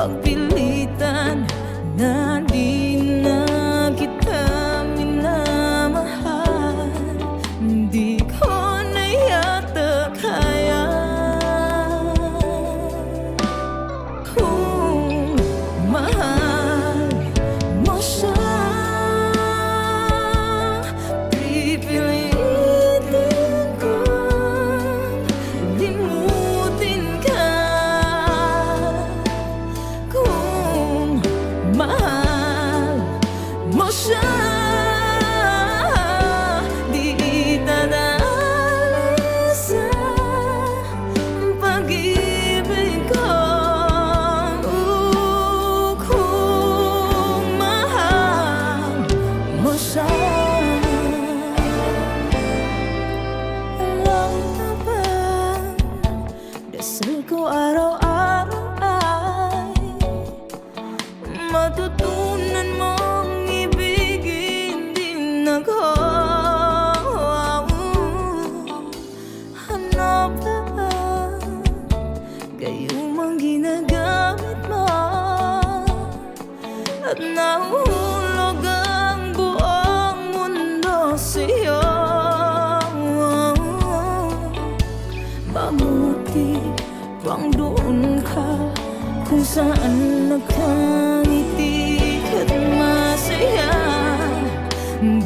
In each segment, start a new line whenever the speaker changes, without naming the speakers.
pagpilitan na di na kita minamahal. Di ko na yata kaya. Kung mahal mo siya, pipilitin kong limutin ka. Kung mahal mo siya, di itadalis sa pag-ibig ko. Kung mahal mo siya, alam mo ba, dasal ko araw-araw ay matutunan mong ibigin din ako. Ano ba gayumang ginagamit mo at nahulog ang buong mundo sa'yo? Mabuti pang doon ka kung saan nakangiti ka't masaya.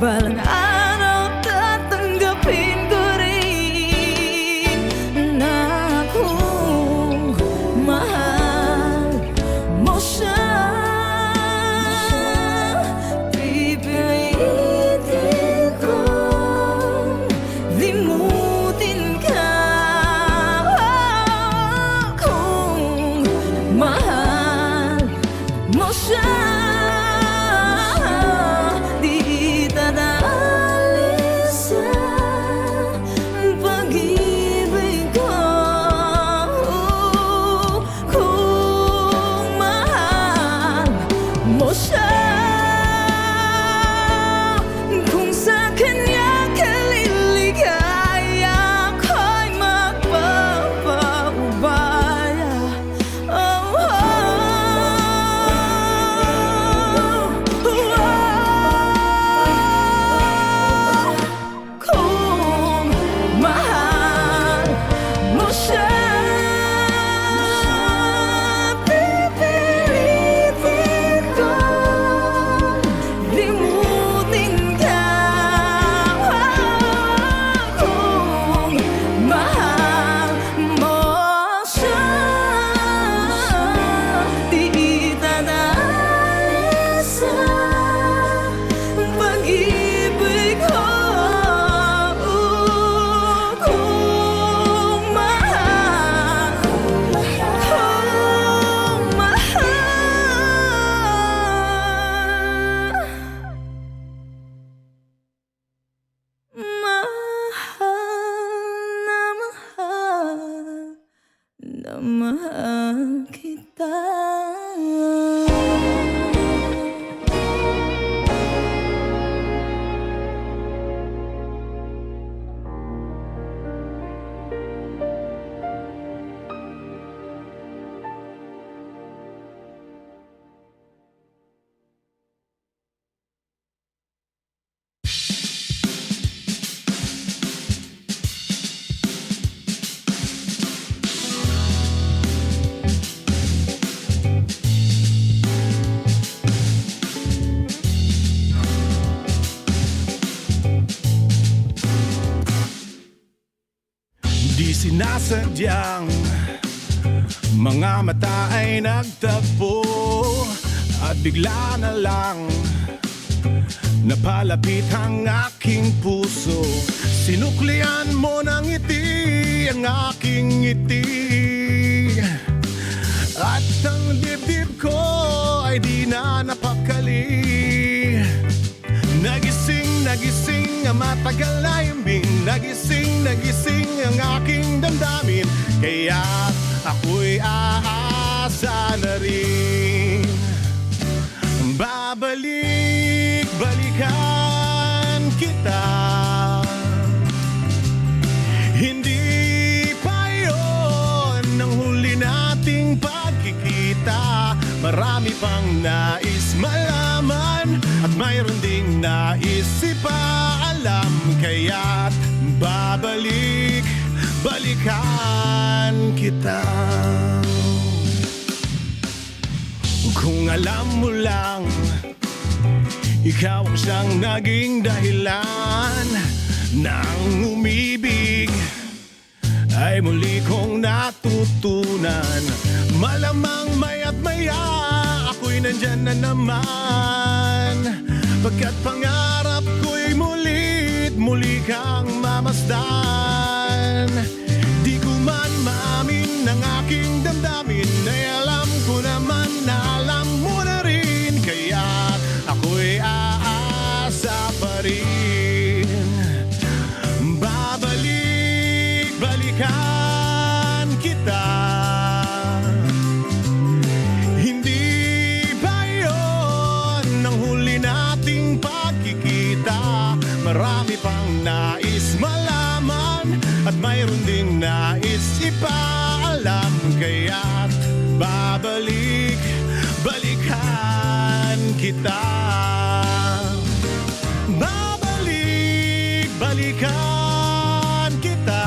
Balang araw tatanggapin ko rin na kung mahal mo siya, pipilitin kong limutin ka. Kung mahal mo siya, di itadalis sa pag-ibig ko. Kung mahal mo siya, kung sa kanya ka liligaya, ako'y magpapaubaya. Oh, oh, kung mahal mo siya, pipilitin kong limutin ka. Kung mahal mo siya, di itadalis sa pag-ibig ko. Kung mahal, kung mahal kita.
Di sinasadyang mga mata ay nagtagpo at bigla na lang napalapit ang aking puso. Sinuklian mo ng ngiti ang aking ngiti, at ang dibdib ko ay di na napakali. Nagising ang matagal na himbing, nagising ang aking damdamin. Kaya ako'y aasa na rin. Balikan kita. Hindi pa yon ang huli nating pagkikita. Marami pang nais malaman at mayroon ding nais ipaalam. Kaya't balikan kita. Kung alam mo lang, ikaw ang siyang naging dahilan ng umibig ay muli kong natutunan. Malamang maya't maya ako'y nandyan na naman, pagkat pangarap ko'y muli kang mamasdan. Di ko man maamin ng aking damdamin, ay alam ko naman na alam mo na rin. Kaya ako'y aasa pa rin. Balikan kita. Hindi ba yun ang huli nating pagkikita? Marami pang nais malaman at mayroon ding nais ipaalam. Kaya't balikan kita. Balikan kita.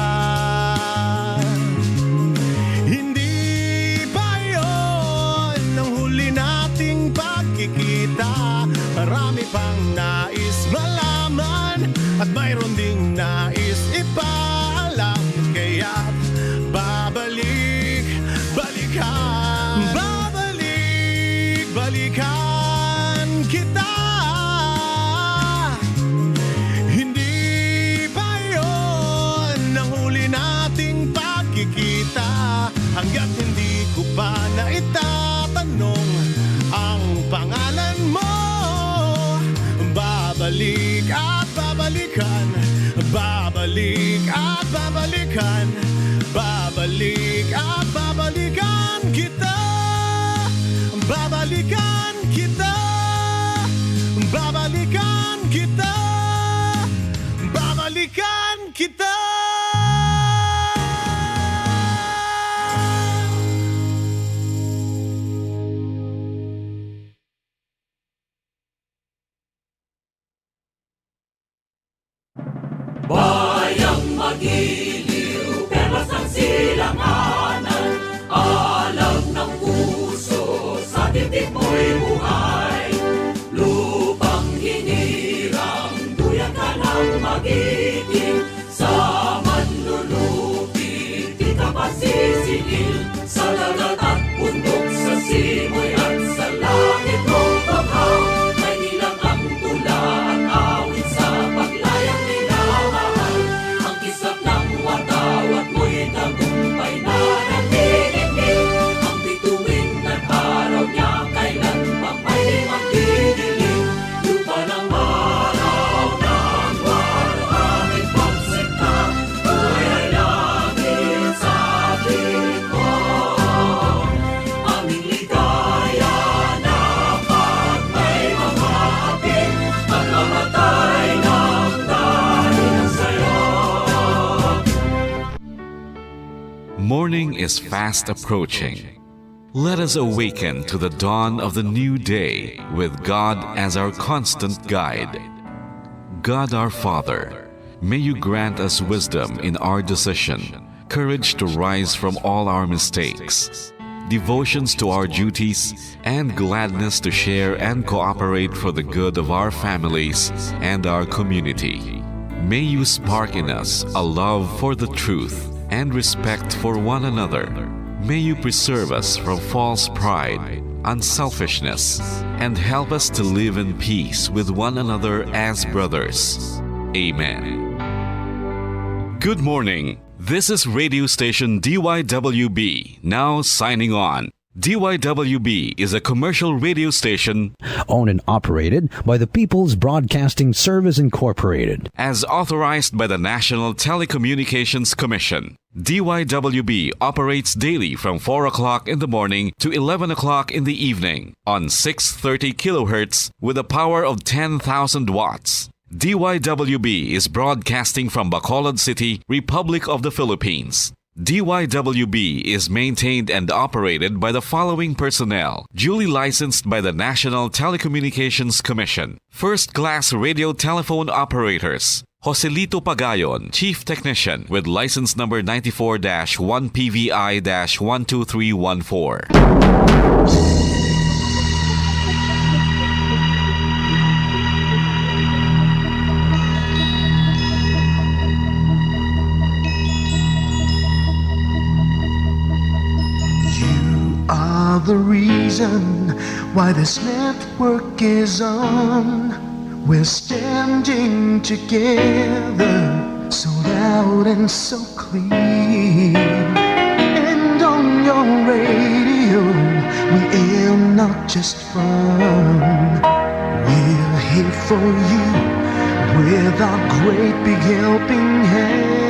Hindi ba yun ang huli nating pagkikita? Marami pang nais malaman at mayroon ding nais ipaalam. Kaya't balikan kita. Hindi ba yun ang huli nating pagkikita? Hanggat hindi ko pa naitatanong ang pangalan mo, babalik at babalikan. Babalik at babalikan. Babalik at babalikan kita. Babalikan kita. Babalikan kita. Babalikan kita.
Bayang magiliw, perlas ng silanganan, alam ng puso, sa titik mo'y buhay. Lupang hinirang, duyan ka ng magiting, sa manlulupi, di ka pasisingil. Sa dagat at bundok, sa simoy at sa langit mong paghaw, may nilang ang tula at awit sa paglayang minamahal. Ang kisap ng watawat mo'y tagumpay na nagdidikit. Ang bituin at araw niya kailan pang may magdidilim. Lupa ng araw ng walo aming pagsikta, buhay ay langit sa likod. Aming ligaya na pag may mga atin, at mamatay ng dahil sa'yo.
Morning is fast approaching. Let us awaken to the dawn of the new day with God as our constant guide. God our Father, may you grant us wisdom in our decision, courage to rise from all our mistakes, devotions to our duties, and gladness to share and cooperate for the good of our families and our community. May you spark in us a love for the truth and respect for one another. May you preserve us from false pride, unselfishness, and help us to live in peace with one another as brothers. Amen. Good morning. This is radio station DYWB, now signing on. DYWB is a commercial radio station
owned and operated by the People's Broadcasting Service Incorporated.
as authorized by the National Telecommunications Commission. DYWB operates daily from 4 o'clock in the morning to 11 o'clock in the evening on 630 kilohertz with a power of 10,000 watts. DYWB is broadcasting from Bacolod City, Republic of the Philippines. DYWB is maintained and operated by the following personnel, duly licensed by the National Telecommunications Commission. First-class radio telephone operators. Joselito Pagayon, Chief Technician, with license number 94-1PVI-12314.
Are the reason why this network is on. We're standing together, so loud and so clear. And on your radio, we air not just fun. We're here for you with our great big helping hand.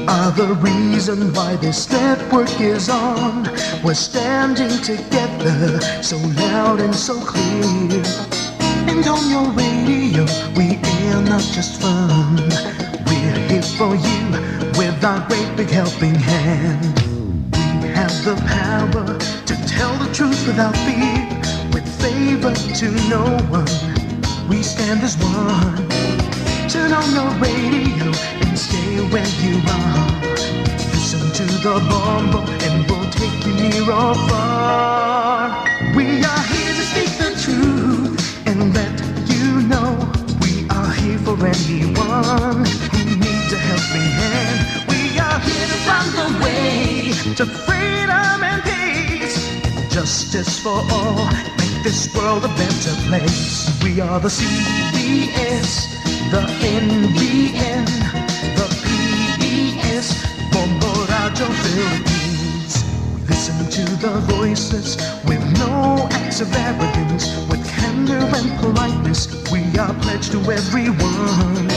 Are the reason why this network is on. We're standing together, so loud and so clear. And on your radio, we air not just fun. We're here for you with our great big helping hand. We have the power to tell the truth without fear, with favor to no one. We stand as one. Turn on your radio and stay where you are. Listen to the bombo and we'll take you near or far. We are here to speak the truth and let you know we are here for anyone who needs a helping hand. We are here to find the way to freedom and peace, justice for all, make this world a better place. We are the CBS, the NBN, the PBS, Bombo Radio Philippines. We listen to the voices with no acts of arrogance, with candor and politeness. We are pledged to everyone.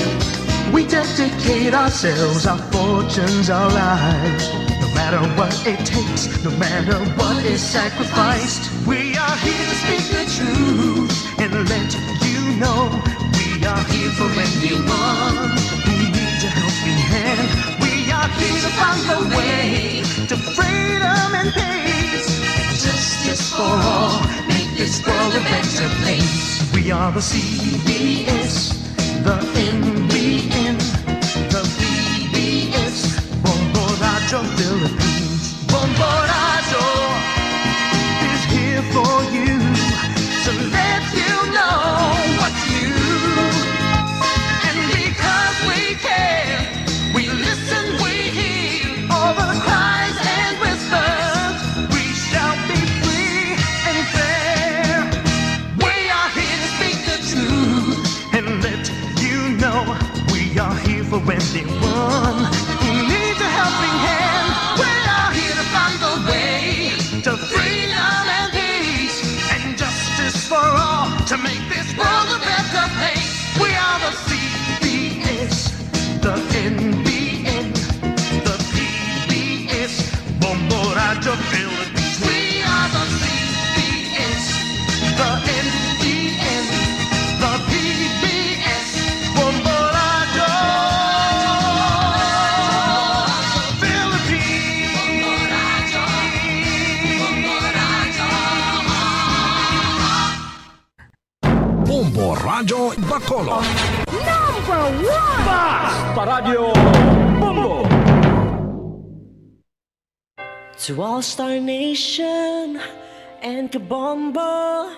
We dedicate ourselves, our fortunes, our lives. No matter what it takes, no matter what is sacrificed. We are here to speak the truth and let you know we are here for anyone who needs a helping hand. We are here to find the way to freedom and peace, justice for all, make this world a better place. We are the CBS, the NBN, the PBS, Bombo Radio Philippines. Bombo Radio is here for you to let you know what's new. And because we care, we listen, we hear all the cries and whispers. We shall be free and fair. We are here to speak the truth and let you know we are here for anyone who needs a helping hand. We are here to find the way to freedom and peace and justice for all, to make this world a better place. We are the CBS, the NBN, the PBS, Bombo Radio Philippines. We are the CBS, the NBN, the PBS, Bombo Radio
Bombo Radio Bacolod.
To All Star Nation and Kabombo,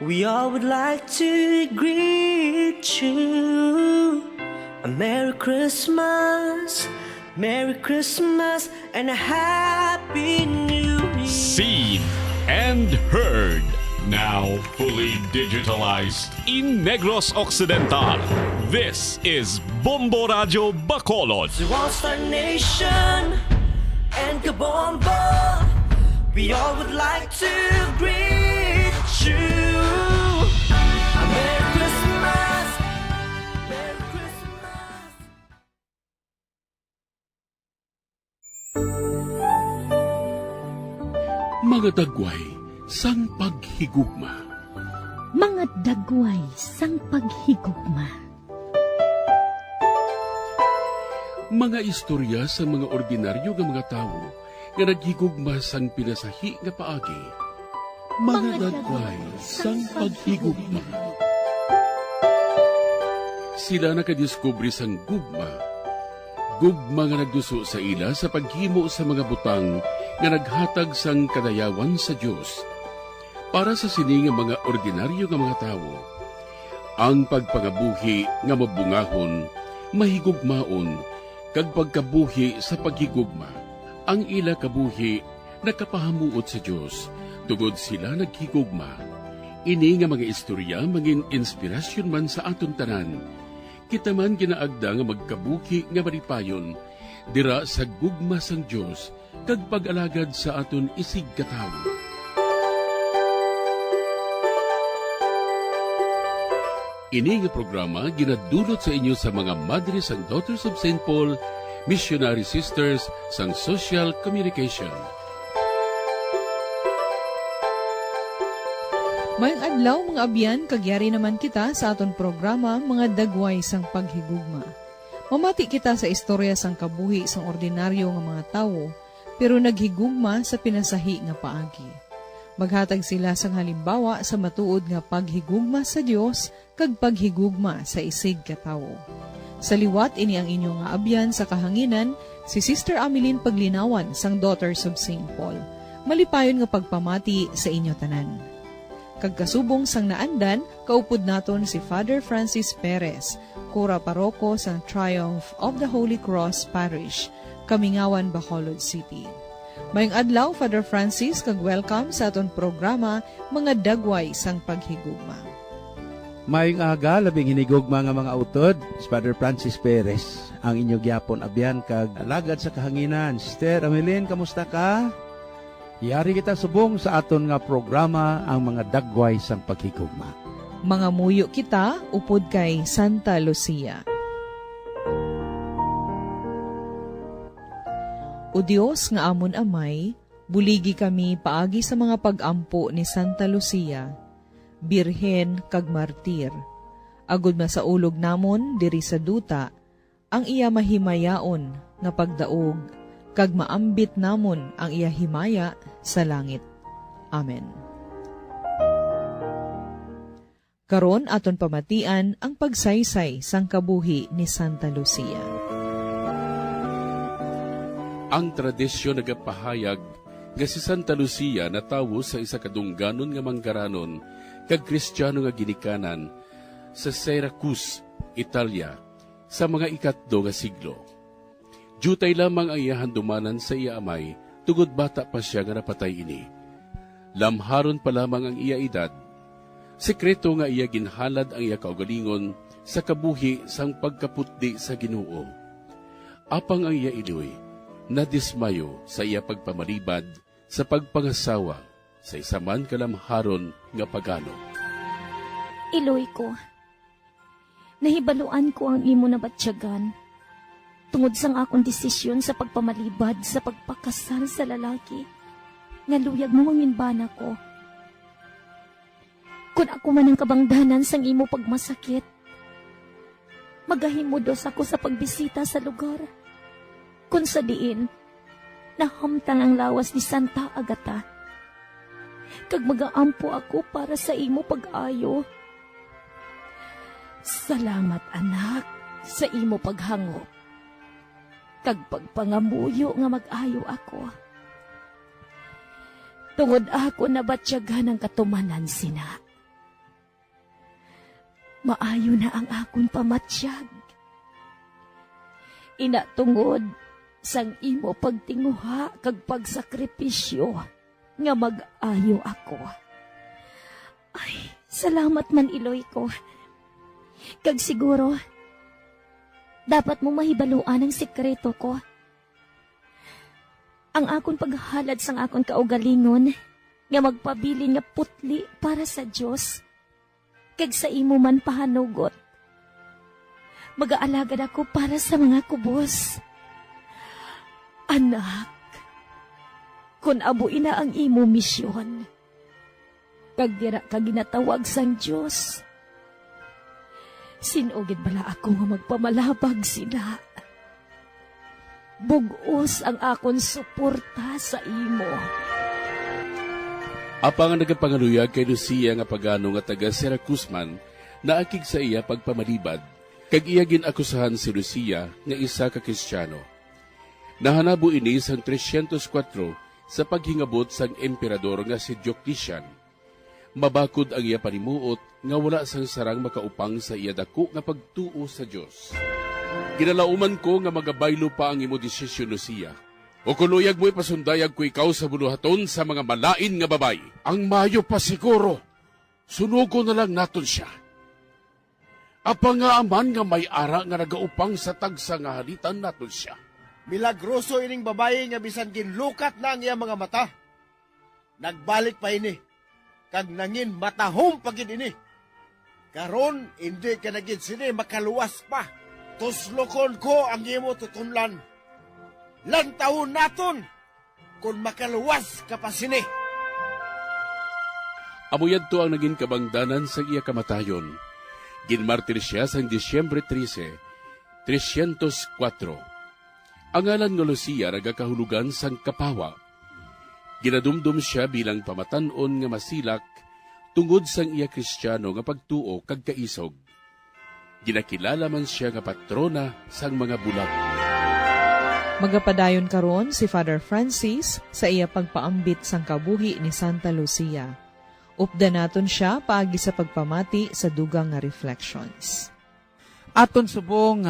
we all would like to greet you. A Merry Christmas, and a Happy New Year.
Seen and heard. Now fully digitalized in Negros Occidental. This is Bombo Radio Bacolod.
To All Star Nation and Kabombo, we all would like to greet you. A Merry Christmas, Merry Christmas.
Mga dagway sang paghigugma.
Mga dagway sang paghigugma.
Mga istorya sa mga ordinaryo nga mga tawo nga naghigugma sang pinasahi nga paagi. Mga dagway sang paghigugma. Sila nakadiskubre sang gugma. Gugma nga nagduso sa ila sa paghimo sa mga butang nga naghatag sang kadayawan sa Dios. Para sa sini nga mga ordinaryo nga mga tawo, ang pagpangabuhi nga mabungahon, mahigugmaon, kag pagkabuhi sa paghigugma, ang ila kabuhi nakapahamuot sa Dios, tungod sila naghigugma. Ini nga mga istorya mangin inspirasyon man sa aton tanan. Kita man ginaagda nga magkabuhi nga maripayon, dira sa gugma sang Dios, kag pag-alagad sa aton isig katawo. Ini nga programa ginadulot sa inyo sa mga Madres and Daughters of St. Paul, Missionary Sisters sang Social Communication.
Mayang adlaw mga abyan, kagyari naman kita sa aton programa mga dagway sang paghigugma. Mamati kita sa istorya sang kabuhi sang ordinaryo nga mga tawo, pero naghigugma sa pinasahi nga paagi. Maghatag sila sang halimbawa sa matuod nga paghigugma sa Dios kag paghigugma sa isig katawo. Sa liwat ini ang inyong nga abyan sa kahanginan, si Sister Ameline Paglinawan sang Daughters of St. Paul. Malipayon nga pagpamati sa inyo tanan. Kagkasubong sang naandan, kaupod naton si Father Francis Perez, Kura Paroko sang Triumph of the Holy Cross Parish, Kamingawan, Bacolod City. Mayong adlaw, Father Francis, kag welcome sa aton programa, mga dagway sang paghigugma.
Mayong aga, labing hinigugma nga mga utod, si Father Francis Perez, ang inyong gyapon abyan kag alagad sa kahanginan. Sister Ameline, kamusta ka? Yari kita subong sa aton nga programa, ang mga dagway sang paghigugma.
Mga muyo kita, upod kay Santa Lucia. O Dios nga amon amay, buligi kami paagi sa mga pag-ampo ni Santa Lucia, birhen kag martir. Agud masaulog namon diri sa duta, ang iya mahimayaon nga pagdaog, kag maambit namon ang iya himaya sa langit. Amen. Karon aton pamatian ang pagsaysay sang kabuhi ni Santa Lucia.
Ang tradisyon nagapahayag nga si Santa Lucia natawo sa isa kadungganon nga manggaranon kag Kristiyano nga ginikanan sa Syracuse, Italia, sa mga ikatdo nga siglo. Jutay lamang ang iyahan dumanan sa iya amay, tugod bata pa siya nga napatay ini. Lamharon pa lamang ang iya edad. Sekreto nga iya ginhalad ang iya kaugalingon sa kabuhi sang pagkaputdi sa Ginoo. Apang ang iya iloy, nadismayo sa iya pagpamalibad sa pagpangasawa sa isa man kalamharon nga pagano.
Iloy ko, nahibaluan ko ang imo na batsyagan, tungod sang akong desisyon sa pagpamalibad sa pagpakasal sa lalaki, nga luyag mo ang inbana ko. Kung ako man ang kabangdanan sang imo pagmasakit, magahimudos ako sa pagbisita sa lugar. Kung sa diin, nahamtang ang lawas ni Santa Agata. Kag magaampo ako para sa imo pag-ayo. Salamat anak sa imo paghangop. Kag pagpangamuyo nga mag-ayo ako. Tungod ako nabatsyagan ng katumanan sina. Maayo na ang akong pamatsyag. Ina tungod sang imo pagtinguha kag pagsakripisyo nga mag-ayo ako. Ay, salamat man iloy ko. Kag siguro, dapat mo mahibaluan ang sikreto ko. Ang akong paghalad sang akong kaugalingon nga magpabilin nga putli para sa Dios. Kag sa imo man pahanugot. Mag-aalagad ako para sa mga kubos. Anak, Kung abuin na ang imo misyon, kag dira ka ginatawag sang Diyos, sinugid bala ako nga magpamalabag sila. Bugos ang akon suporta sa imo.
Apang nagapangaluyag kay Lucia nga pagano nga taga Syracuse naakig sa iya pagpamalibad, kag iya ginakusahan si Lucia nga isa ka Kristiyano. Nahanabo ini sang 304 sa paghingabot sang emperador nga si Diocletian. Mabakod ang iya panimuot nga wala sang sarang makaupang sa iya dako nga pagtuo sa Dios. Ginalauman ko nga magabaylo pa ang imo desisyon, Lucia. O kunuyag mo ipasundayag ko ikaw sa buluhaton sa mga malain nga babay. Ang mayo pa siguro, sunugo na lang naton siya. Apa nga aman nga may ara nga nagaupang sa tagsa nga halitan naton siya.
Milagroso ining babae nga bisan ginlukat na ang iya mga mata. Nagbalik pa ini, kag nangin matahom pagid ini. Karon, hindi ka nagid sini makaluwas pa. Tuslokon ko ang imo tutunlan. Lantawon naton kung makaluwas ka pa sini.
Amuyad to ang naging kabangdanan sa iya kamatayon. Ginmartir siya sa Disyembre 13, 304. Ang ngalan nga Lucia nagakahulugan sang kapawa. Ginadumdum siya bilang pamatanon nga masilak tungod sang iya Kristiyano nga pagtuo kag kaisog. Ginakilala man siya nga patrona sang mga bulag.
Magapadayon karon si Father Francis sa iya pagpaambit sang kabuhi ni Santa Lucia. Upda naton siya paagi sa pagpamati sa dugang nga reflections.
Aton subong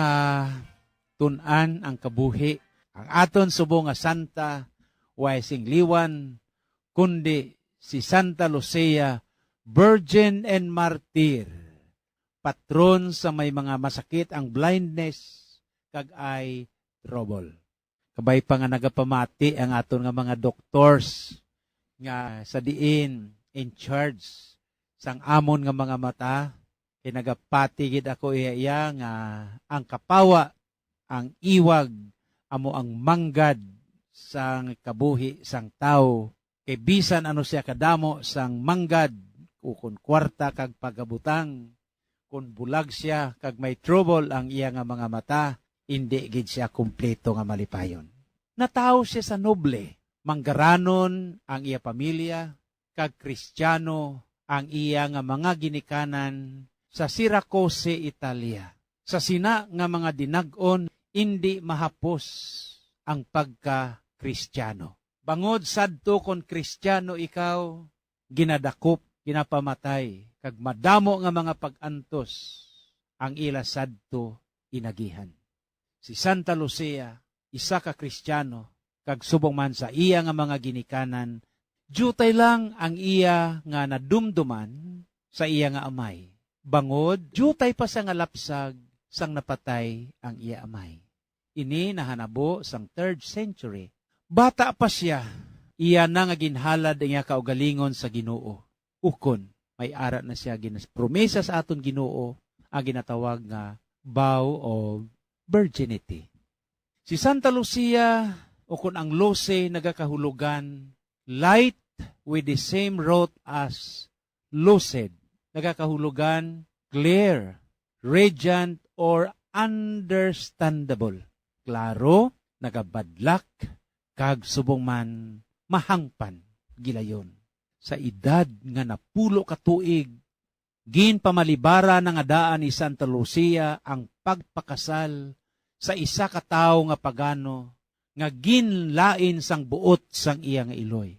tunan ang kabuhi. Ang aton subong nga santa way singliwan kundi si Santa Lucia, Virgin and Martyr. Patron sa may mga masakit ang blindness kag ay trouble. Kabay pa nga nagapamati ang aton nga mga doctors nga sa diin in charge sang amon nga mga mata. Kay nagapati gid ako iya nga ang kapawa, ang iwag, amo ang manggad sang kabuhi sang tao. Kay bisan ano siya kadamo sang manggad, kung kwarta kag pagabutang, kung bulag siya kag may trouble ang iya nga mga mata, hindi gid siya kumpleto nga malipayon. Nataw siya sa noble, manggaranon ang iya pamilya, kag Kristiyano ang iya nga mga ginikanan sa Syracuse, Italia. Sa sina nga mga dinag-on, hindi mahapos ang pagka-Kristiyano. Bangod sadto kon Kristiyano ikaw, ginadakop, ginapamatay, kag madamo nga mga pag-antos ang ila sadto inagihan. Si Santa Lucia, isa ka Kristiyano, kag subong man sa iya nga mga ginikanan, jutay lang ang iya nga nadumduman sa iya nga amay. Bangod, jutay pa sa nga lapsag sang napatay ang iya amay. Ini nahanabo sang 3rd century. Bata pa siya, iya na nga ginhalad ang iya kaugalingon sa Ginoo. Ukon, may ara na siya promesa sa aton Ginoo, ang ginatawag nga vow of virginity. Si Santa Lucia, ukon ang Luce nagakahulugan, light with the same root as lucid. Nagakahulugan, clear, radiant, or understandable. Klaro, nagabadlak, kag subong man mahangpan, gilayon. Sa edad nga napulo ka tuig, ginpamalibara ng adaan ni Santa Lucia ang pagpakasal sa isa ka tawo nga pagano, nga ginlain sang buot sang iya nga iloy.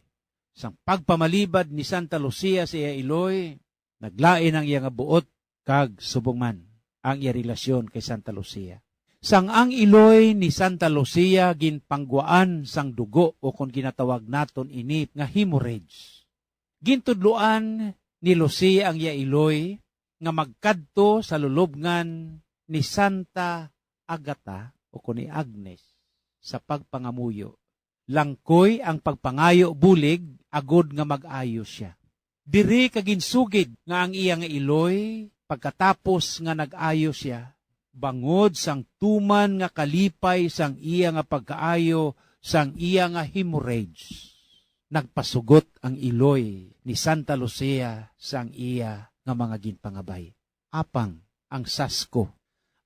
Sang pagpamalibad ni Santa Lucia sa iya iloy, naglain ang iya nga buot, kag subong man ang iya relasyon kay Santa Lucia. Sang ang iloy ni Santa Lucia ginpangguaan sang dugo o kung ginatawag naton ini nga hemorrhage. Gintudluan ni Lucia ang iya iloy nga magkadto sa lulubngan ni Santa Agata o kung ni Agnes sa pagpangamuyo. Langkoy ang pagpangayo bulig agod nga mag-ayo siya. Diri kaginsugid nga ang iya nga iloy pagkatapos nga nag-ayo siya, bangod sang tuman nga kalipay sang iya nga pagkaayo sang iya nga hemorrhage. nagpasugot ang iloy ni Santa Lucia sang iya nga mga ginpangabay. Apang ang sasko,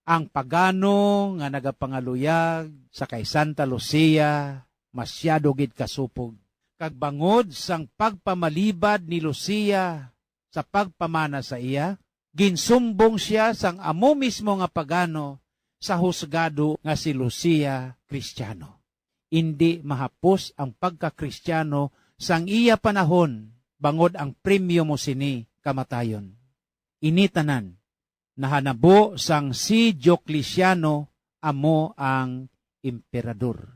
ang pagano nga nagapangaluyag sa kay Santa Lucia, masyado gid kasupog. Kag bangod sang pagpamalibad ni Lucia sa pagpamana sa iya, ginsumbong siya sang amo mismo nga pagano sa husgado nga si Lucia Kristiyano. Hindi mahapos ang pagka-Kristiyano sang iya panahon, bangod ang premyo mo sini kamatayon. Initanan, nahanabo sang si Diocleciano amo ang emperador.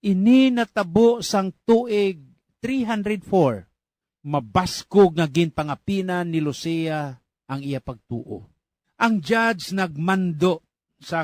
Ini natabo sang tuig 304, mabaskog nga ginpangapinan ni Lucia ang iya pagtuo. Ang judge nagmando sa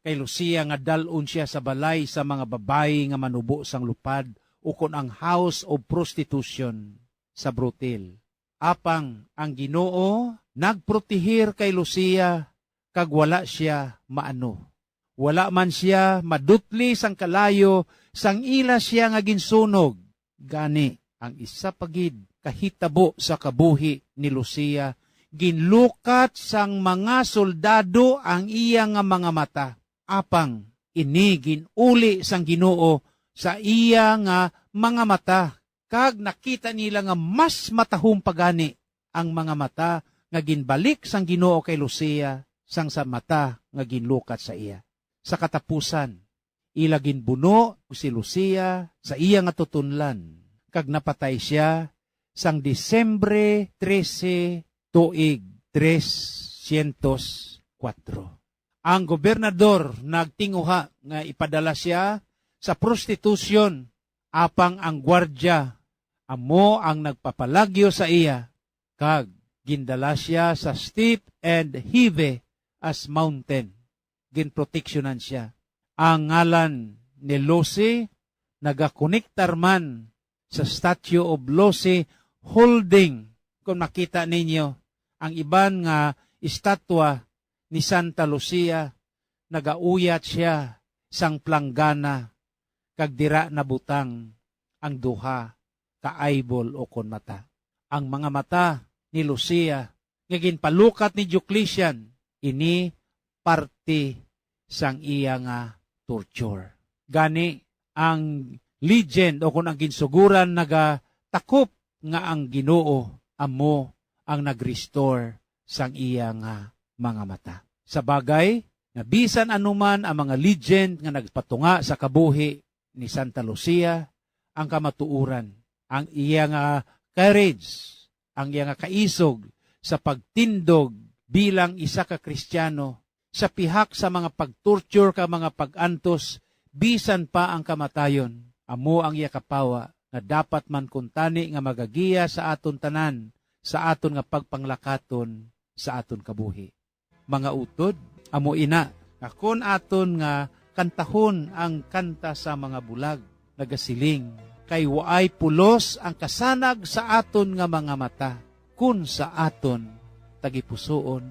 kay Lucia nga dalon siya sa balay sa mga babayi nga manubo sang lupad ukon ang house of prostitution sa brothel. Apang ang Ginoo nagprotehir kay Lucia kag wala siya maano. Wala man siya madutli sang kalayo sang ila siya nga ginsunog. Gani ang isa pagid kahitabo sa kabuhi ni Lucia, ginlukat sang mga soldado ang iya nga mga mata. Apang ini ginuli sang Ginoo sa iya nga mga mata. Kag nakita nila nga mas matahong pagani ang mga mata nga ginbalik sang Ginoo kay Lucia sang sa mata nga ginlukat sa iya. Sa katapusan, ila ginbuno si Lucia sa iya nga tutunlan. Kag napatay siya sang Disyembre 13 tuig 304. Ang gobernador nagtinguha nga ipadala siya sa prostitusyon, apang ang gwardya amo ang nagpapalagyo sa iya, kag gindala siya sa steep and heavy as mountain. Ginproteksyonan siya. Ang ngalan ni Lucy nagakonektar man sa Statue of Lucy holding. Kung makita ninyo, ang iban nga estatwa ni Santa Lucia, nagauyat siya sang planggana, kag dira na butang ang duha ka eyeball o kon mata. Ang mga mata ni Lucia nga ginpalukat ni Diocletian, ini parte sang iya nga torture. Gani ang legend o kung ang ginsuguran nagatakop nga ang Ginoo amo ang nag-restore sang iya nga mga mata. Sa bagay, nabisan anuman ang mga legend nga nagpatunga sa kabuhi ni Santa Lucia, ang kamatuuran, ang iya nga courage, ang iya nga kaisog sa pagtindog bilang isa ka Kristiyano, sa pihak sa mga pagtorture ka mga pagantos, bisan pa ang kamatayon, amo ang iya kapawa nga dapat man kuntani nga magagiya sa aton tanan, sa aton nga pagpanglakaton sa aton kabuhi. Mga utod, amo ina, akon aton nga kantahon ang kanta sa mga bulag, nagasiling, kay waay pulos ang kasanag sa aton nga mga mata, kun sa aton tagipusoon,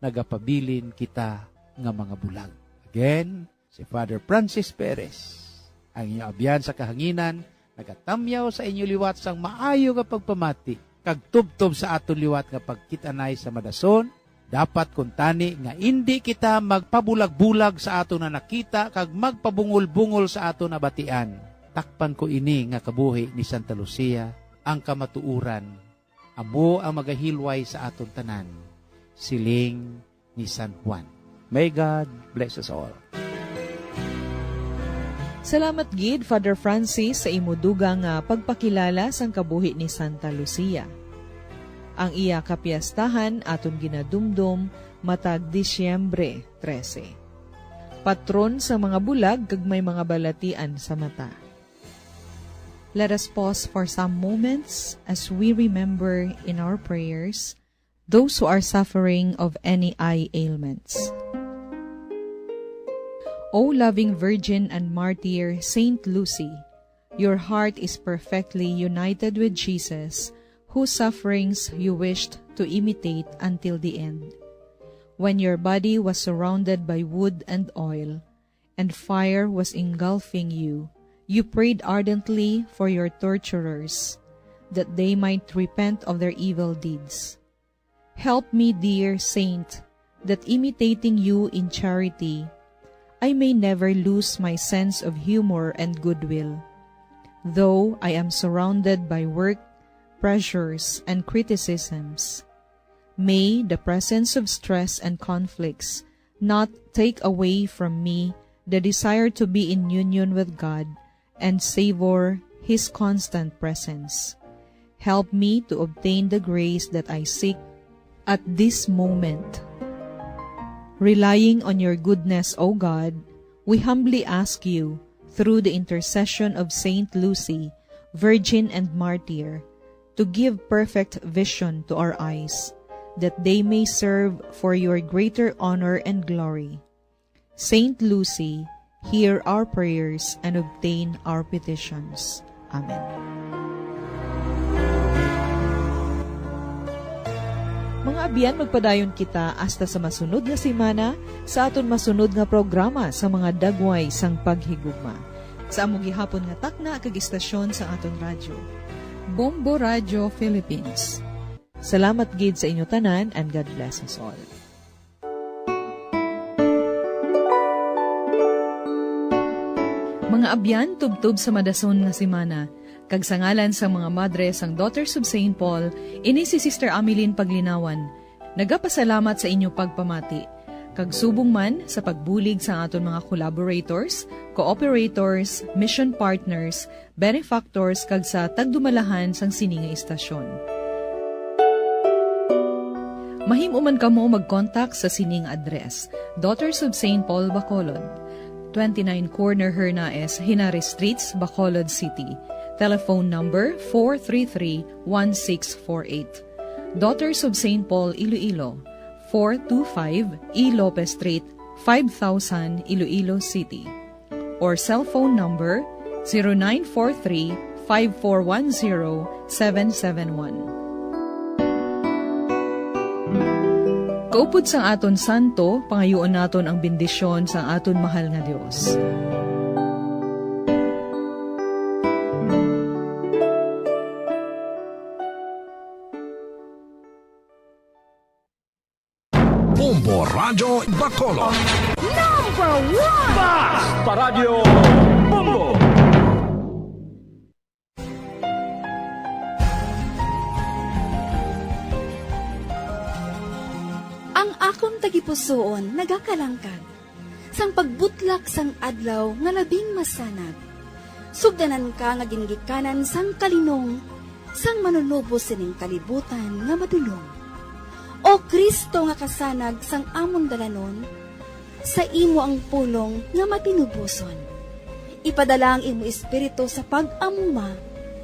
nagapabilin kita nga mga bulag. Again, si Father Francis Perez, ang inyo abyan sa kahanginan, nagatamyaw sa inyo liwat sang maayo nga pagpamati, kag tubtob sa aton liwat nga pagkitanay sa madason, dapat kuntani nga hindi kita magpabulag-bulag sa aton na nakita, kag magpabungol-bungol sa aton na batian. Takpan ko ini nga kabuhi ni Santa Lucia, ang kamatuuran, amo ang magahilway sa aton tanan, siling ni San Juan. May God bless us all.
Salamat gid Father Francis sa imudugang pagpakilala sang kabuhi ni Santa Lucia. Ang iya kapiyastahan aton ginadumdum matag Disyembre 13. Patron sa mga bulag kag may mga balatian sa mata. Let us pause for some moments as we remember in our prayers those who are suffering of any eye ailments. O loving Virgin and Martyr Saint Lucy, your heart is perfectly united with Jesus, whose sufferings you wished to imitate until the end. When your body was surrounded by wood and oil, and fire was engulfing you, You prayed ardently for your torturers, that they might repent of their evil deeds. Help me, dear Saint, that imitating you in charity, I may never lose my sense of humor and goodwill. Though I am surrounded by work, pressures, and criticisms, may the presence of stress and conflicts not take away from me the desire to be in union with God and savor His constant presence. Help me to obtain the grace that I seek at this moment. Relying on your goodness, O God, we humbly ask you, through the intercession of Saint Lucy, Virgin and Martyr, to give perfect vision to our eyes, that they may serve for your greater honor and glory. Saint Lucy, hear our prayers and obtain our petitions. Amen. Mga abyan, magpadayon kita hasta sa masunod nga semana sa aton masunod nga programa sa mga dagway sang paghigugma. Sa among gihapon nga takna kag istasyon sa aton radyo, Bombo Radio Philippines. Salamat gid sa inyo tanan and God bless us all. Mga abyan, tubtub sa madason nga semana, kag sa ngalan sa mga madre sang Daughters of St. Paul, ini si Sister Ameline Paglinawan. Nagapasalamat sa inyo pagpamati. Kag subong man sa pagbulig sa aton mga collaborators, cooperators, mission partners, benefactors, kag sa tagdumalahan sang sininga istasyon. Mahimuman kamo mag-contact sa sining address, Daughters of St. Paul, Bacolod, 29 Corner Hernaes, Henares Streets, Bacolod City. Telephone number 433-1648. Daughters of St. Paul, Iloilo, 425 E. Lopez Street, 5000, Iloilo City. Or cell phone number 0943-5410771. Kaupod sang aton santo, pangayoon naton ang bendisyon sang aton mahal nga Dios.
Bombo Radio Bacolod.
Number 1!
Basta Radio Bombo!
Ang akong tagipusoon nagakalangkag, sang pagbutlak sang adlaw nga labing masanag. Sugdanan ka nga ginggikanan sang kalinong, sang manunubos sining kalibutan nga madulong. O Kristo nga kasanag sang amon dalanon, sa imo ang pulong nga matinubuson. Ipadala ang imo espiritu sa pag-amuma,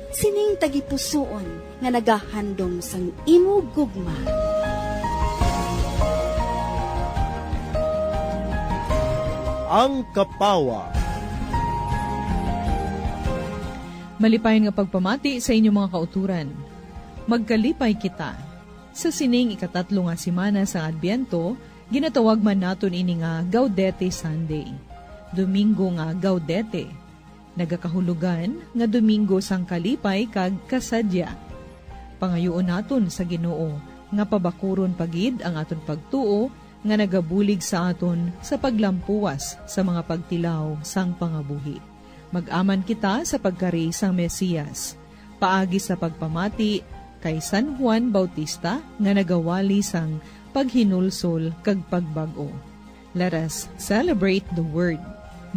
sining tagipusoon nga nagahandom sang imo gugma.
Ang Kapawa.
Malipayon nga pagpamati sa inyong mga kauturan. Magkalipay kita. Sa sining ikatatlo nga semana sa Adbyento, ginatawag man naton ini nga Gaudete Sunday. Domingo nga Gaudete. Nagakahulugan nga Domingo sang kalipay kag kasadya. Pangayoon naton sa Ginoo nga pabakuron pagid ang aton pagtuo nga nagabulig sa aton sa paglampuwas sa mga pagtilaw sang pangabuhi. Mag-aman kita sa pagkari sang Mesiyas. Paagi sa pagpamati kay San Juan Bautista nga nagawali sang paghinulsol kag pagbago. Let us celebrate the Word.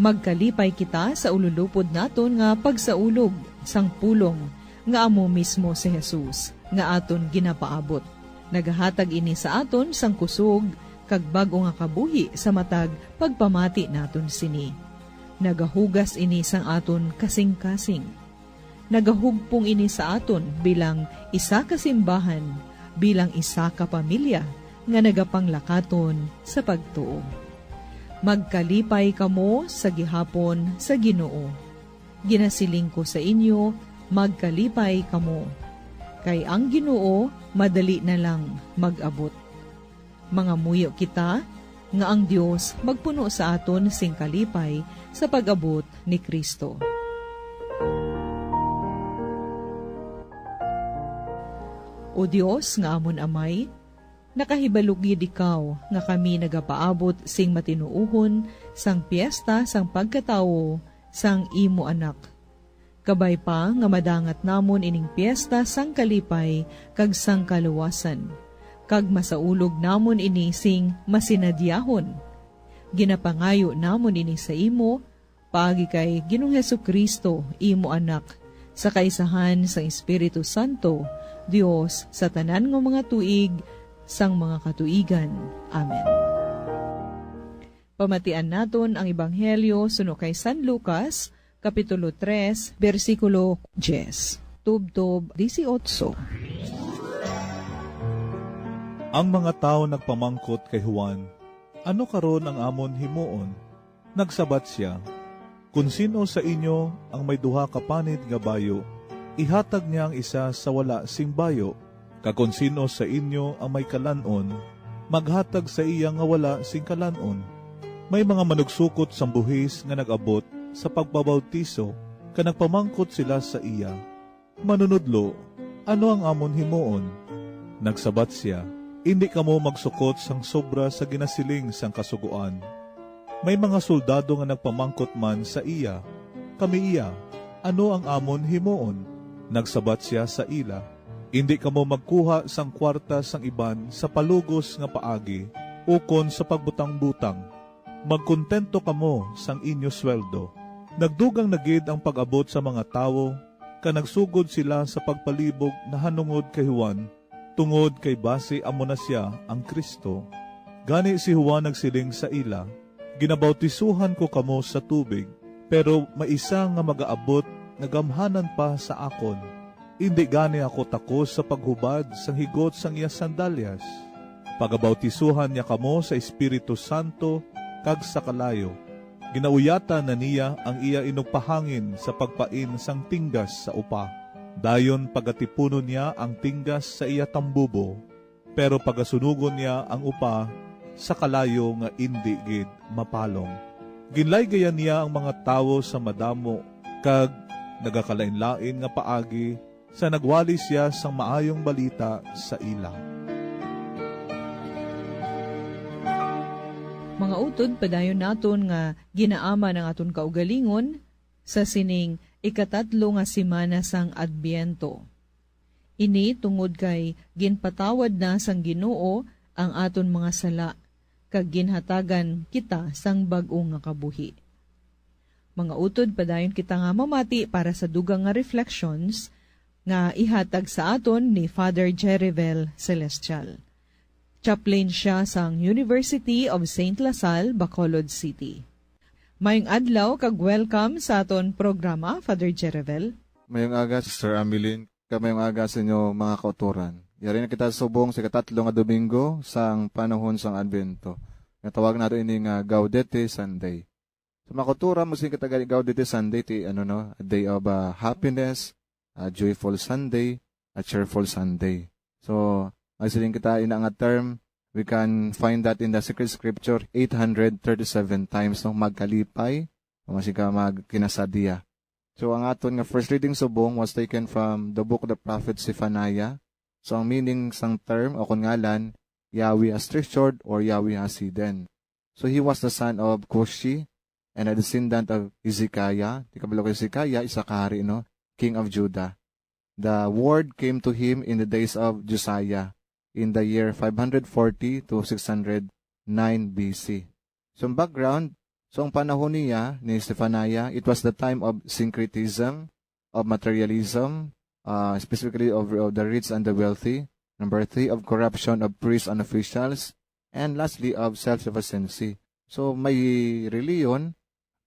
Magkalipay kita sa ululupod naton nga pagsaulog sang pulong nga amo mismo si Jesus nga aton ginapaabot. Nagahatag ini sa aton sang kusog kag bago nga kabuhi sa matag pagpamati naton sini. Nagahugas ini sang aton kasing-kasing. Nagahugpong ini sa aton bilang isa ka simbahan, bilang isa ka pamilya nga nagapanglakaton sa pagtuo. Magkalipay kamo sa gihapon sa Ginoo. Ginasiling ko sa inyo, magkalipay kamo. Kay ang Ginoo madali na lang mag-abot. Mga muyo kita nga ang Dios magpuno sa aton sing kalipay sa pag-abot ni Kristo. O Dios nga amon amay, nakahibalugid ikaw nga kami nagapaabot sing matinuuhon sang piyesta sang pagkatawo sang imo anak. Kabay pa nga madangat namon ining piyesta sang kalipay kag sang kaluwasan. Kag masaulog namon ini sing masinadyahon. Ginapangayo namon ini sa imo, paagi kay Ginoong Hesukristo, imo anak, sa kaisahan sang Espiritu Santo, Dios sa tanan ng mga tuig, sang mga katuigan. Amen. Pamatian naton ang Ebanghelyo suno kay San Lucas, Kapitulo 3, versikulo 10. Tubtob 18.
Ang mga tao nagpamangkot kay Juan, ano karon ang amon himuon? Nagsabat siya, kung sino sa inyo ang may duha ka panid nga bayo, ihatag niya ang isa sa wala sing bayo. Kakon sino sa inyo ang may kalanon, maghatag sa iya nga wala sing kalanon. May mga manugsukot sang buhis nga nag-abot sa pagbabautiso, ka nagpamangkot sila sa iya. Manunudlo, ano ang amon himuon? Nagsabat siya, hindi kamo magsukot sang sobra sa ginasiling sang kasuguan. May mga soldado nga nagpamangkot man sa iya. Kami iya, ano ang amon himuon? Nagsabat siya sa ila, hindi kamo magkuha sang kwarta sang iban sa palugos nga paagi, ukon sa pagbutang-butang. Magkontento kamo sang inyo sweldo. Nagdugang nagid ang pag-abot sa mga tao, ka nagsugod sila sa pagpalibog na hanungod kay Juan, tungod kay base amo na siya ang Kristo. Gani si Juan nagsiling sa ila, ginabautisuhan ko kamo sa tubig, pero maisa nga mag-aabot nga gamhanan pa sa akon. Hindi gani ako takos sa paghubad sang higot sang iya sandalyas. Pagabautisuhan niya kamo sa Espiritu Santo kag sa kalayo. Ginauyatan na niya ang iya inugpahangin sa pagpain sang tinggas sa upa. Dayon pagatipuno niya ang tinggas sa iya tambubo, pero pagasunugon niya ang upa sa kalayo nga indi gid mapalong. Ginlaygayan niya ang mga tawo sa madamo, kag nagakalain-lain nga paagi sa nagwali siya sang maayong balita sa ila.
Mga utod, padayon naton nga ginaama ng aton kaugalingon sa sining ikatatlo nga simana sang Adbyento. Ini tungod kay ginpatawad na sang Ginoo ang aton mga sala, kag ginhatagan kita sang bag-o nga kabuhi. Mga utod, padayon kita nga mamati para sa dugang nga reflections nga ihatag sa aton ni Father Jerivel Celestial. Chaplain siya sang University of St. Lasal, Bacolod City. Mayong adlaw kag welcome sa aton programa, Father Jerivel.
Mayong aga, Sister Ameline. Mayong aga sa inyo mga kauturan. Yari na kita subong sa katatlo nga Domingo sang panahon sang Advento. Natawag nato ini nga Gaudete Sunday. Sa mga kauturan, musin kita Gaudete Sunday, a day of happiness, a joyful Sunday, a cheerful Sunday. So, magsiling kita ina nga term, we can find that in the Sacred Scripture 837 times, magkalipay, masig ka magkinasadiya. So, ang aton nga first reading subong was taken from the book of the prophet Zephaniah. So, ang meaning sang term o kung ngalan, Yahweh has treasured or Yahweh has hidden. So, he was the son of Cushi and a descendant of Hezekiah. Di kabalo kay Hezekiah, isa kahari, king of Judah. The word came to him in the days of Josiah, in the year 540 to 609 BC. So, ang background, so ang panahon niya, ni Zephaniah, it was the time of syncretism, of materialism, specifically of the rich and the wealthy. Number 3, of corruption of priests and officials. And lastly, of self-sufficiency. So, may reliyon,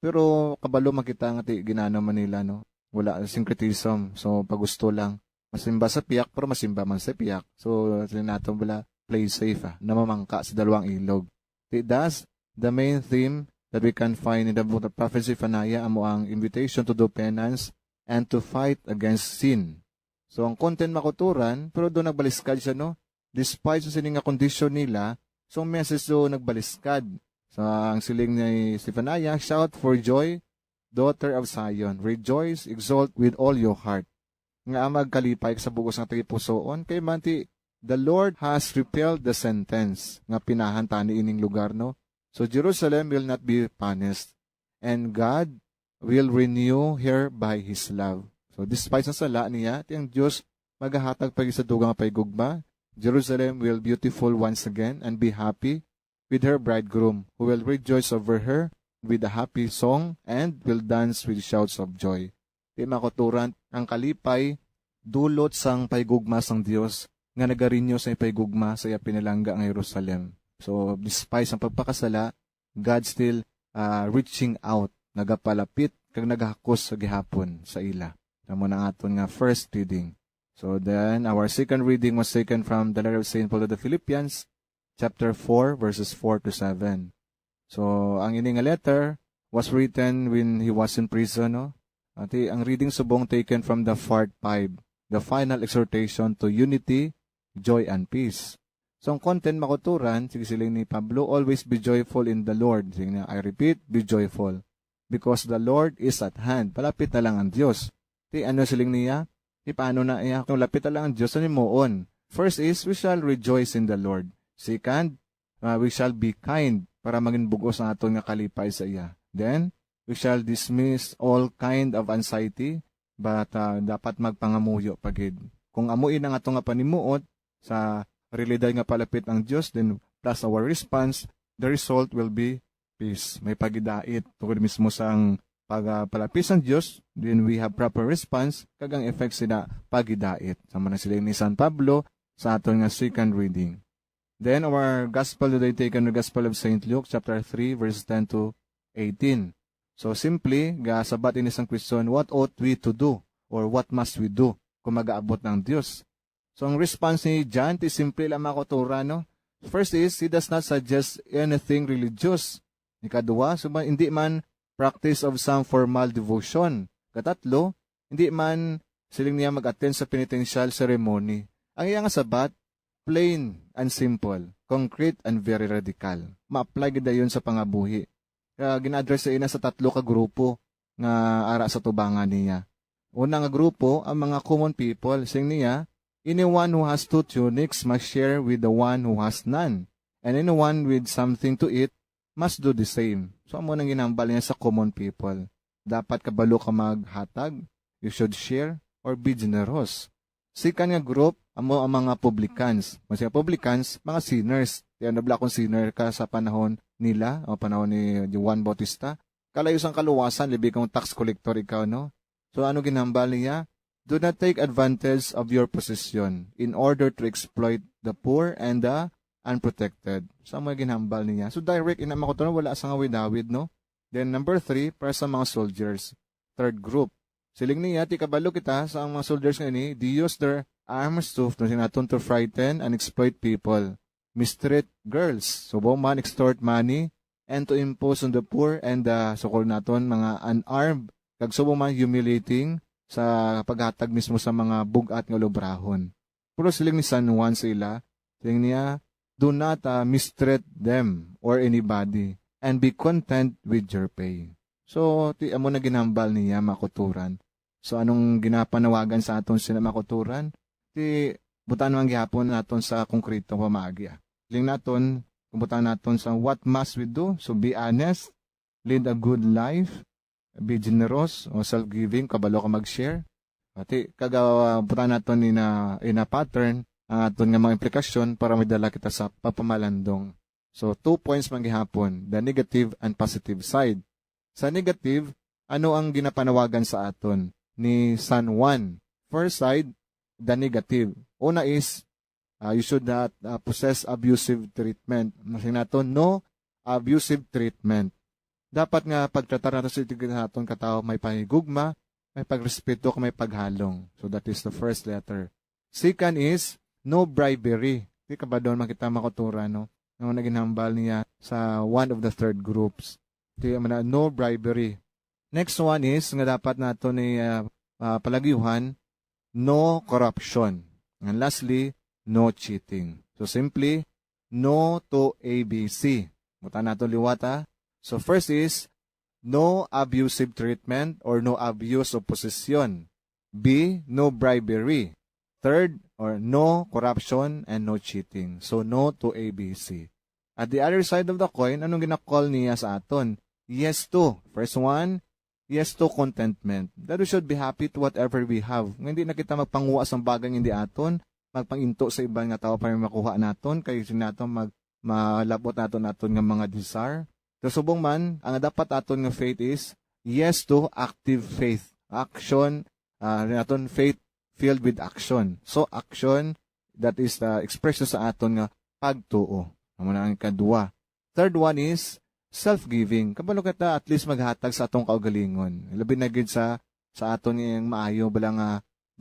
pero kabalo makita nga ginano man nila, wala, syncretism. So, pagusto lang. Masimba sa piyak, pero masimba man sa piyak. So, natin wala play safe, namamangka sa dalawang ilog. Thus, the main theme that we can find in the book of Prophet Zephaniah amo ang invitation to do penance and to fight against sin. So, ang content makuturan, pero doon nagbaliskad siya, despite sa sining nga kondisyon nila, so ang message doon nagbaliskad. So, ang siling ni Zephaniah, shout for joy, daughter of Zion. Rejoice, exult with all your heart. nga magkalipay sa bugos ng pusoon kay manti the Lord has repealed the sentence nga pinahanta ni ining lugar, no? So Jerusalem will not be punished and God will renew her by His love. So despite sa sala niya, tiyang Diyos magahatag pag sa dugang paigugma, Jerusalem will beautiful once again and be happy with her bridegroom, who will rejoice over her with a happy song and will dance with shouts of joy. Di makuturan, ang kalipay, dulot sang paigugma sang Dios nga nagarinyo sa paigugma sa iya pinalangga ang Jerusalem. So, despite ang pagpakasala, God still reaching out, nagapalapit, kag naghakos sa gihapon sa ila. Tamo na aton nga first reading. So then, our second reading was taken from the letter of St. Paul to the Philippians, chapter 4, verses 4 to 7. So, ang ini nga letter was written when he was in prison, no? At ang reading subong taken from the part 5, the final exhortation to unity, joy, and peace. So, ang content makuturan, sige siling ni Pablo, always be joyful in the Lord. Sige niya, I repeat, be joyful. Because the Lord is at hand. Palapit na lang ang Diyos. Ano siling niya? Paano na iya? Kung lapit na lang ang Diyos, ano moon? First is, we shall rejoice in the Lord. Second, we shall be kind para maging bugos ang aton nga kalipay sa iya. Then, we shall dismiss all kind of anxiety, but dapat magpangamuyo pagid. Kung amuin ang atong nga panimuot sa realidad nga palapit ang Diyos, then plus our response, the result will be peace. May pagidait. Tungkol mismo sang pagpalapis ang Diyos, then we have proper response, kagang effect sila pagidait. Sama na sila ni San Pablo sa aton nga second reading. Then our gospel today taken the Gospel of St. Luke, chapter 3, verses 10 to 18. So simply, sabat ini isang question, what ought we to do? Or what must we do kung mag-aabot ng Diyos? So ang response ni John, is simple lang makutura, no? First is, he does not suggest anything religious. Ikadua, hindi man practice of some formal devotion. Katatlo, hindi man siling niya mag-attend sa penitential ceremony. Ang iyang sabat, plain and simple, concrete and very radical. Ma-apply gida yun sa pangabuhi. Kaya gina-address sa ina sa 3 ka grupo nga ara sa tubangan niya. Una nga grupo, ang mga common people. Sing niya, anyone who has 2 tunics must share with the one who has none. And anyone with something to eat must do the same. So, amo nang ginambal niya sa common people. Dapat kabalo ka maghatag, you should share, or be generous. Second nga group, amo ang mga publicans. Mga publicans, mga sinners. Kaya nabla kong sinner ka sa panahon nila, o panahon ni Juan Bautista. Kalayos ang kaluwasan, libi kang tax collector ikaw, no? So, ano ginambal niya? Do not take advantage of your position in order to exploit the poor and the unprotected. Sa mga ginambal niya. So direct, inamakoto na wala sa nga widawid, no? Then number 3, para sa mga soldiers. Third group. Siling niya, ti kabalo kita sa mga soldiers ngayon, they use their arms to frighten and exploit people. Mistreat girls. So man extort money and to impose on the poor and the so-called naton mga unarmed. Kag man humiliating sa paghatag mismo sa mga bugat nga lubrahon. Pero siling ni San Juan sila, siling niya, do not mistreat them or anybody and be content with your pay. So, amo na ginambal niya makuturan. So, anong ginapanawagan sa aton sila makuturan? Butan naman gihapon naton sa konkretong pamagi. Ling naton, kumbutan naton sa what must we do? So, be honest, lead a good life, be generous, o self-giving, kabalo ka mag-share. Pati, butan naton in a pattern, ang aton nga mga implikasyon para madala kita sa papamalandong. So, 2 points man gihapon, the negative and positive side. Sa negative, ano ang ginapanawagan sa aton ni San Juan? First side, the negative. Una is, you should not possess abusive treatment. Masin nato, no abusive treatment. Dapat nga pagtratar nato sa aton katao may pahigugma, may pagrespeto, may paghalong. So, that is the first letter. Second is, no bribery. Di ka ba doon makita makutura, no? Nung naginambal niya sa one of the third groups. Di na no bribery. Next one is, nga dapat nato ni palagyuhan, no corruption. And lastly, no cheating. So simply, no to ABC. Muta nato liwata. So first is, no abusive treatment or no abuse of possession. B, no bribery. Third, or no corruption and no cheating. So, no to ABC. At the other side of the coin, anong ginakall niya sa aton? Yes to. First one, yes to contentment. That we should be happy to whatever we have. Hindi na kita magpanguha sa bagay hindi aton, magpanginto sa ibang nga tao para makuha naton, kayo naton malabot naton nga mga desire. So, subong man, ang dapat aton nga faith is, yes to active faith. Action, naton faith filled with action. So, action, that is the expression sa aton nga pagtuo. Naman ang kadua. Third one is self-giving. Kabalo kita at least maghatag sa atong kaugalingon. Labi na gid sa aton yung maayo bilang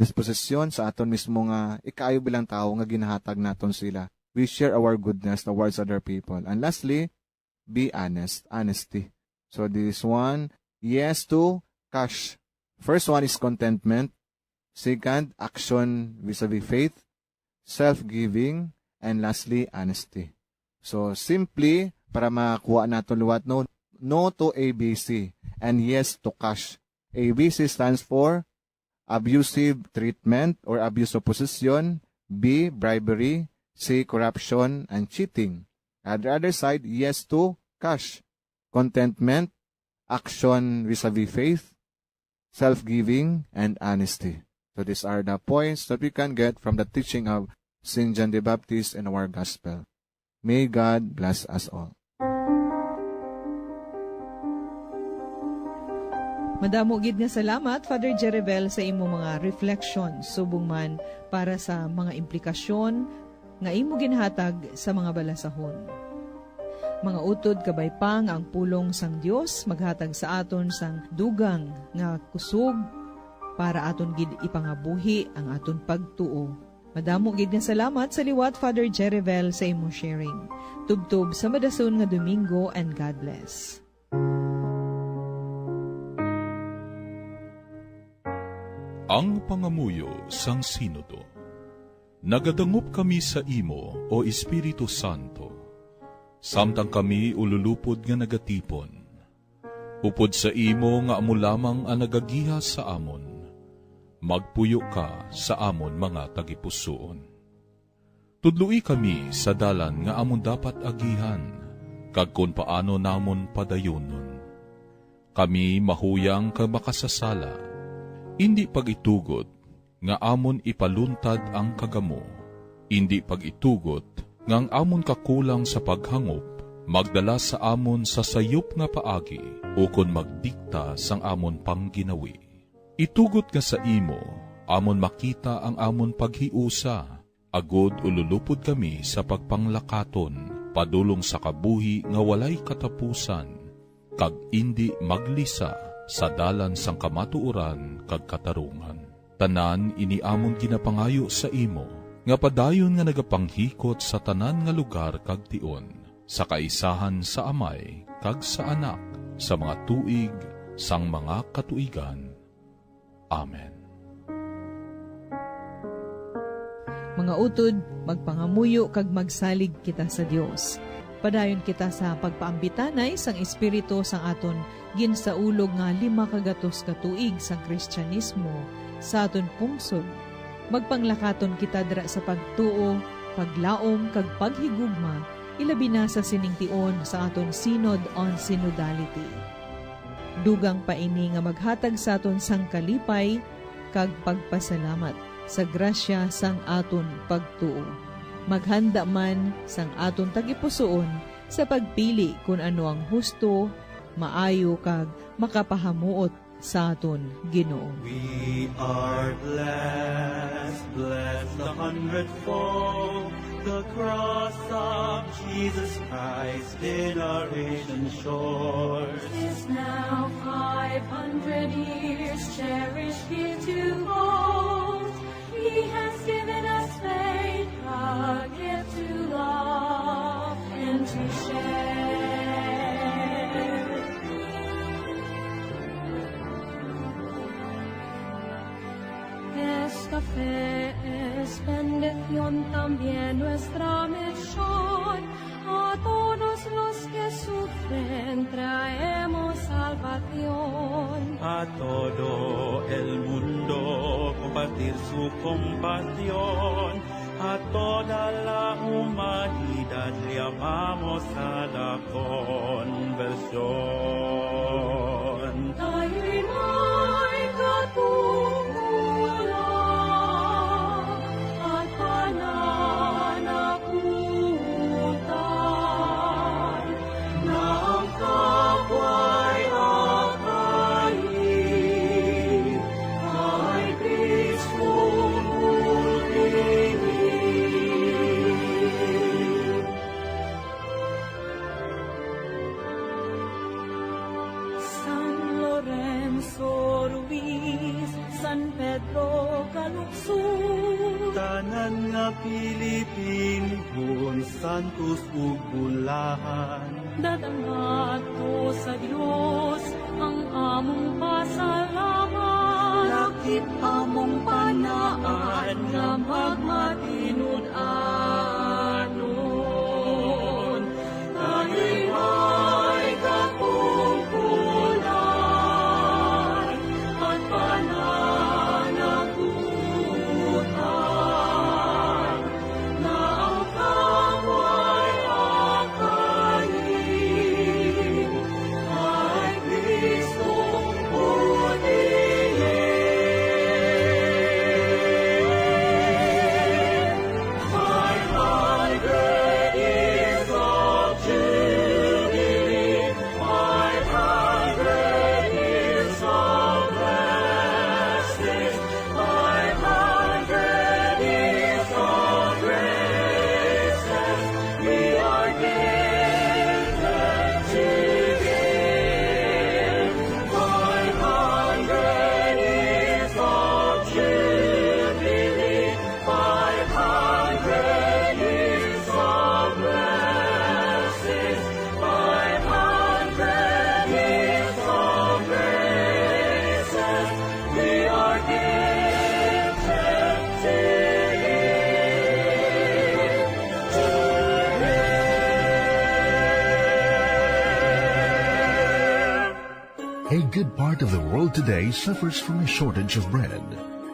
disposisyon sa aton mismo nga ikaayo bilang tao nga ginahatag naton sila. We share our goodness towards other people. And lastly, be honest. Honesty. So this one, yes to cash. First one is contentment. Second, action vis-a-vis faith. Self-giving. And lastly, honesty. So, simply, para makakuha natin luwat, no to ABC, and yes to cash. ABC stands for abusive treatment or abuse of possession. B, bribery. C, corruption and cheating. At the other side, yes to cash. Contentment, action vis-a-vis faith, self-giving, and honesty. So, these are the points that we can get from the teaching of St. John the Baptist in our Gospel. May God bless us all.
Madamo gid nga salamat, Father Jeribel, sa imo mga reflections subong man para sa mga implikasyon nga imo ginhatag sa mga balasahon. Mga utod kabay pang ang pulong sang Dios maghatag sa aton sang dugang nga kusog para aton gid ipangabuhi ang aton pagtuo. Madamo gid nga salamat sa liwat, Father Jeribel, sa imo sharing. Tubtob sa madason nga Domingo, and God bless.
Ang pangamuyo sang Sinodo. Nagadangop kami sa imo, o Espiritu Santo. Samtang kami ululupod nga nagatipon. Upod sa imo nga amo lamang ang nagagiha sa amon. Magpuyo ka sa amon mga tagipusoon. Tudlui kami sa dalan nga amon dapat agihan, kag kun paano namon padayonon. Kami mahuyang ka makasasala, hindi pag-itugot nga amon ipaluntad ang kagamo, hindi pag-itugot nga ang amon kakulang sa paghangop, magdala sa amon sa sayop nga paagi, o kun magdikta sang amon pangginawi. Itugot nga sa imo, amon makita ang amon paghiusa, agod ululupod kami sa pagpanglakaton, padulong sa kabuhi nga walay katapusan, kag indi maglisa sa dalan sang kamatuoran kag katarungan. Tanan iniamon ginapangayo sa imo, nga padayon nga nagapanghikot sa tanan nga lugar kag tion, sa kaisahan sa Amay kag sa Anak, sa mga tuig sang mga katuigan. Amen.
Mga utod, magpangamuyo kag magsalig kita sa Dios. Padayon kita sa pagpaambitanay sang Espiritu sang aton ginsaulog nga 500 katuig sang Kristyanismo sa aton pungsod. Magpanglakaton kita dira sa pagtuo, paglaom kag paghigugma, ilabi na sa siningtion sa aton Synod on Synodality. Dugang paini nga maghatag sa aton sang kalipay kag pagpasalamat sa grasya sang aton pagtuo. Maghanda man sang aton tagipusoon sa pagpili kung ano ang husto, maayo kag makapahamuot sa aton Ginoo.
We are blessed, blessed 100-fold. The cross of Jesus Christ in our ancient shores
is now 500 years cherished heretofore. He has given us faith, a gift to love and to share. Esta fe es bendición también nuestra misión. A todos los que sufren traemos salvación.
A todo el mundo compasión. A toda la humanidad llamamos a la conversión.
Tayo'y may katungkulan at pananagutan na ang kapwa'y akayin kay Kristong bulingin. San Lorenzo Ruiz, San Pedro Caluxur,
Tanan nga Pilipinhon, santos ug bulahan.
dadangat ko sa Diyos ang among pasalamat. Lakip among panaan nga magmatinud-anon. Tayo'y may kapungkulan at pananagutan na ang kapwa'y akayin kay Kristong bulingin. 500 years of jubilee, 500 years of blessings, 500 years of graces, we are given to give. 500 years of jubilee, 500 years of blessings, 500 years of graces, we are given to
A good part of the world today suffers from a shortage of bread,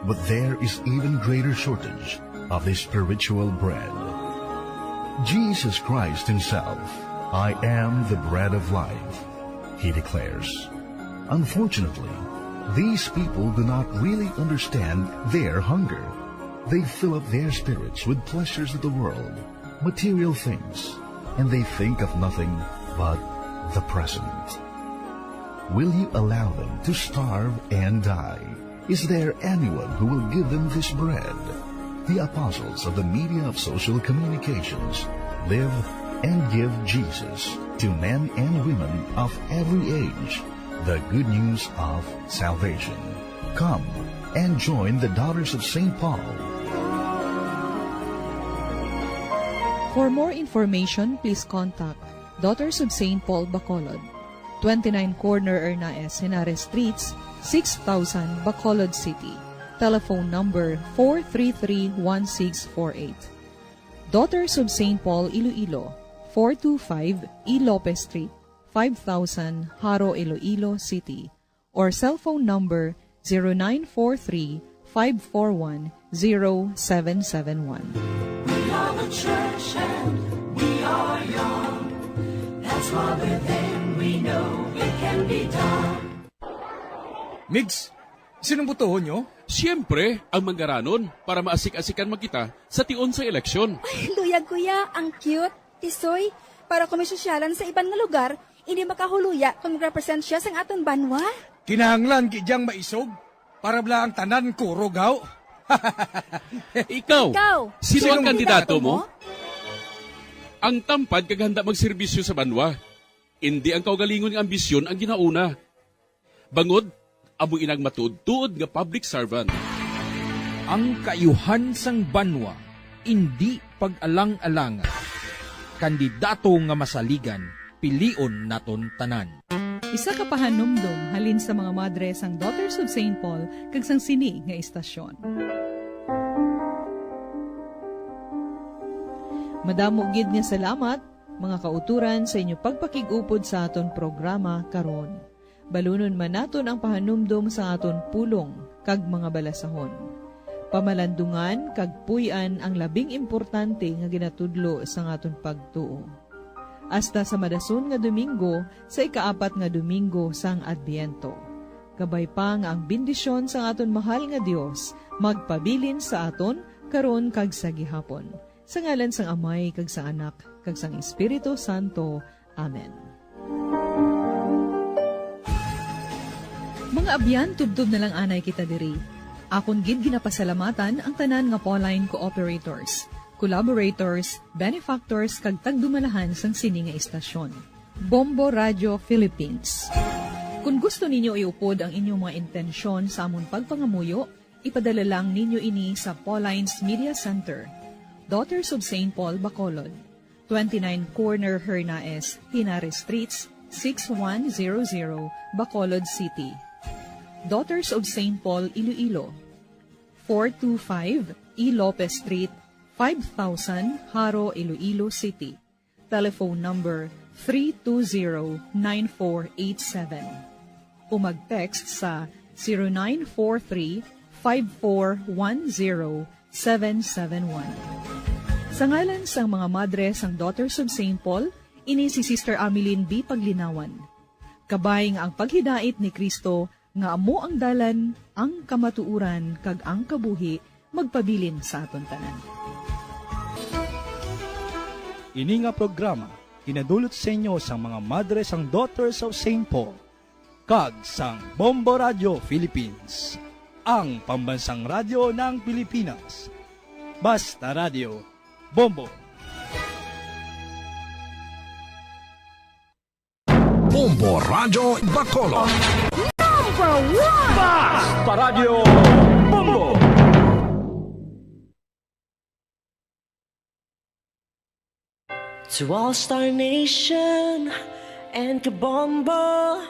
but there is even greater shortage of the spiritual bread. Jesus Christ himself, I am the bread of life, he declares. Unfortunately, these people do not really understand their hunger. They fill up their spirits with pleasures of the world, material things, and they think of nothing but the present. Will you allow them to starve and die? Is there anyone who will give them this bread? The apostles of the media of social communications live and give Jesus to men and women of every age, the good news of salvation. Come and join the Daughters of St. Paul.
For more information, please contact Daughters of St. Paul Bacolod, 29 Corner Ernaes, Henares Streets, 6000 Bacolod City. Telephone number 433-1648. Daughters of St. Paul Iloilo, 425 E. Lopez Street, 5000 Haro, Iloilo City. Or cell phone number 0943-541-0771.
We are the church and we are young. That's why within we know it can be done.
Migs, sinong botohon nyo?
Siyempre, ang manggaranon para maasik-asikan magkita sa tion sa eleksyon.
Ay, luyag kuya, ang cute. Tisoy, para kung may sosyalan sa ibang nga lugar, hindi makahuluya kung mag-represent siya sa aton banwa.
Kinahanglan gidyang maisog para bla ang tanan ko rogaw.
Ikaw, sino ang kandidato mo? Ang tampad kaghanda magserbisyo sa banwa. Hindi ang kaugalingon ng ambisyon ang ginauna. Bangod, amo inang matuod-tuod nga public servant.
Ang kaayuhan sang banwa, hindi pag-alang-alangan. Kandidato nga masaligan, pilion naton tanan.
Isa ka pahanumdum halin sa mga madre sang Daughters of St. Paul kag sang sini nga istasyon. Madamo gid nga salamat mga kauturan sa inyo pagpakigupod sa aton programa karon. Balunon man naton ang pahanumdum sa aton pulong kag mga balasahon. Pamalandungan kag puy-an ang labing importante nga ginatudlo sa ngaton pagtuo. Hasta sa madason nga Domingo sa ikaapat nga Domingo sang Adbiento. Kabay pa nga ang bendisyon sa aton mahal nga Dios magpabilin sa aton karon kag sa gihapon. Sa ngalan sang Amay kag sa Anak kag sang Espiritu Santo. Amen. Mga abyan, tubtob na lang anay kita diri. Akon gid ginapasalamatan ang tanan nga Pauline cooperators, collaborators, benefactors kag tagdumalahan sang sini nga istasyon. Bombo Radio Philippines. Kung gusto ninyo iupod ang inyong mga intensyon sa amon pagpangamuyo, ipadala lang ninyo ini sa Pauline's Media Center, Daughters of St. Paul, Bacolod, 29 Corner Hernaez, Hinares Streets, 6100, Bacolod City. Daughters of St. Paul, Iloilo, 425 E. Lopez Street, 5000, Haro, Iloilo City. Telephone number 320-9487. O mag-text sa 0943-5410-771. Sa ngalan sang mga madre sang Daughters of St. Paul, ini si Sister Ameline B. Paglinawan. Kabay nga ang paghidait ni Kristo nga amo ang dalan, ang kamatuuran, kag ang kabuhi, magpabilin sa aton tanan.
Ini nga programa, hinadulot sa inyo sang mga madre sang Daughters of St. Paul, kag sang Bombo Radio Philippines, ang pambansang radyo ng Pilipinas. Basta Radio, Bombo!
Bombo Radio Bacolod.
Number 1!
Basta Radio Bombo!
To All Star Nation and Kabombo,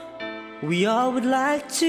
we all would like to